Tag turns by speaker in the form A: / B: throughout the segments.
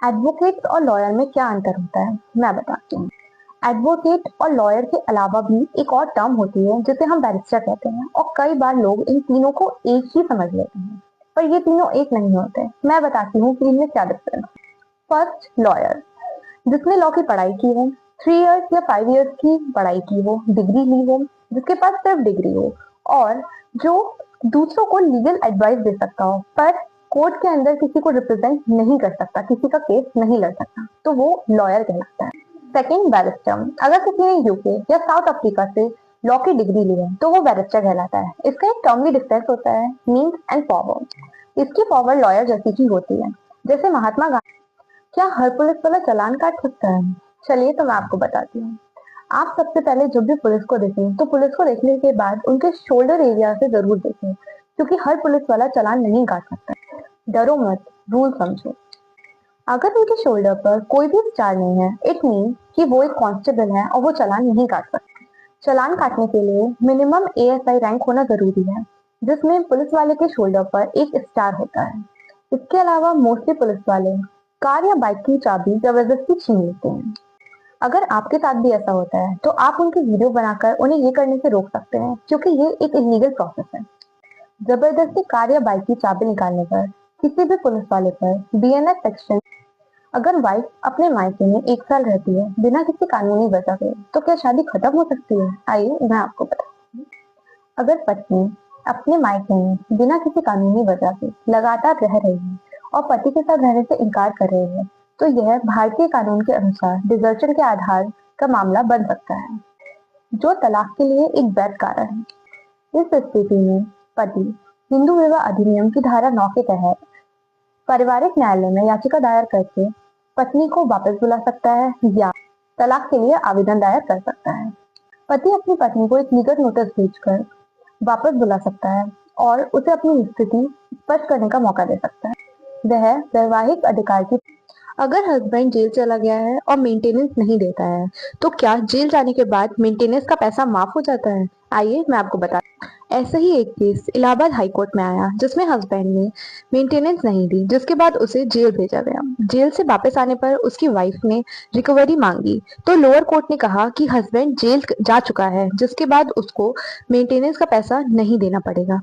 A: Advocate और lawyer में क्या अंतर होता है, मैं बताती हूँ। एडवोकेट और लॉयर के अलावा भी एक और टर्म होती है जिसे हम बैरिस्टर कहते हैं, और कई बार लोग इन तीनों को एक ही समझ लेते हैं, पर ये तीनों एक नहीं होते। मैं बताती हूँ कि इनमें क्या डिफरेंस। फर्स्ट, लॉयर, जिसने लॉ की पढ़ाई की हो, 3 इयर्स या 5 इयर्स की पढ़ाई की हो, डिग्री ली हो, जिसके पास सिर्फ डिग्री हो, और जो दूसरों को लीगल एडवाइस दे सकता हो, पर कोर्ट के अंदर किसी को रिप्रेजेंट नहीं कर सकता, किसी का केस नहीं लड़ सकता, तो वो लॉयर कहलाता है। सेकेंड, बैरिस्टर, अगर किसी ने यूके या साउथ अफ्रीका से लॉ की डिग्री ली है तो वो बैरिस्टर कहलाता है। इसका एक टर्मली डिफरेंस होता है, मीन्स एंड पावर। इसकी पावर लॉयर जैसी ही होती है। जैसे महात्मा गांधी। क्या हर पुलिस वाला चालान काट सकता है? चलिए तो मैं आपको बताती हूँ। आप सबसे पहले जब भी पुलिस को देखें तो पुलिस को देखने के बाद उनके शोल्डर एरिया से जरूर देखें, क्योंकि हर पुलिस वाला चालान नहीं काट सकता। डरो मत, रूल समझो। अगर उनके शोल्डर पर कोई भी स्टार नहीं है, इट मीन कि वो एक कांस्टेबल है और वो चालान नहीं काट सकते। चालान काटने के लिए मिनिमम एएसआई रैंक होना जरूरी है, जिसमें पुलिस वाले के शोल्डर पर एक स्टार होता है। इसके अलावा मोस्टली पुलिस वाले कार या बाइक की चाबी जबरदस्ती छीन लेते हैं। अगर आपके साथ भी ऐसा होता है तो आप उनकी वीडियो बनाकर उन्हें ये करने से रोक सकते हैं, क्योंकि ये एक इलीगल प्रोसेस है। जबरदस्ती कार या बाइक की चाबी निकालने पर किसी भी पुलिस वाले पर बीएनएस सेक्शन। अगर वाइफ अपने मायके में 1 साल रहती है बिना किसी कानूनी वजह के, तो क्या शादी खत्म हो सकती है? आइए मैं आपको बताती हूँ। अगर पत्नी अपने मायके में बिना किसी कानूनी वजह के लगातार रह रही है और पति के साथ रहने से इनकार कर रही है, तो यह भारतीय कानून के अनुसार डिजर्शन के आधार का मामला बन सकता है, जो तलाक के लिए एक वैध कारण है। इस स्थिति में पति हिंदू विवाह अधिनियम की धारा 9 के तहत पारिवारिक न्यायालय में याचिका दायर करके पत्नी को वापस बुला सकता है या तलाक के लिए आवेदन दायर कर सकता है। पति अपनी पत्नी को एक लीगल नोटिस भेजकर वापस बुला सकता है और उसे अपनी स्थिति स्पष्ट करने का मौका दे सकता है। वह वैवाहिक अधिकार की। अगर हस्बैंड जेल चला गया है और मेंटेनेंस नहीं देता है, तो क्या जेल जाने के बाद मेंटेनेंस का पैसा माफ हो जाता है? आइए मैं आपको बता। ऐसा ही एक केस इलाहाबाद हाई कोर्ट में आया, जिसमें हस्बैंड ने मेंटेनेंस नहीं दी, जिसके बाद उसे जेल भेजा गया। जेल से वापस आने पर उसकी वाइफ ने रिकवरी मांगी, तो लोअर कोर्ट ने कहा कि हस्बैंड जेल जा चुका है, जिसके बाद उसको मेंटेनेंस का पैसा नहीं देना पड़ेगा।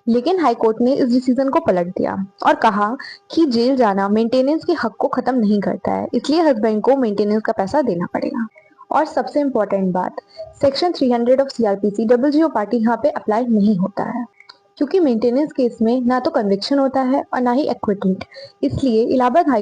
A: लेकिन हाई कोर्ट ने इस डिसीजन को पलट दिया और कहा कि जेल जाना मेंटेनेंस के हक को खत्म नहीं करता है, इसलिए हस्बैंड को मेंटेनेंस का पैसा देना पड़ेगा। और सबसे इम्पोर्टेंट बात, section 300 of CrPC double Jio party यहाँ पे अप्लाई नहीं होता है, क्योंकि मेंटेनेंस केस में ना तो कन्विक्शन होता है और ना ही एक्विटेड। इसलिए इलाहाबाद हाई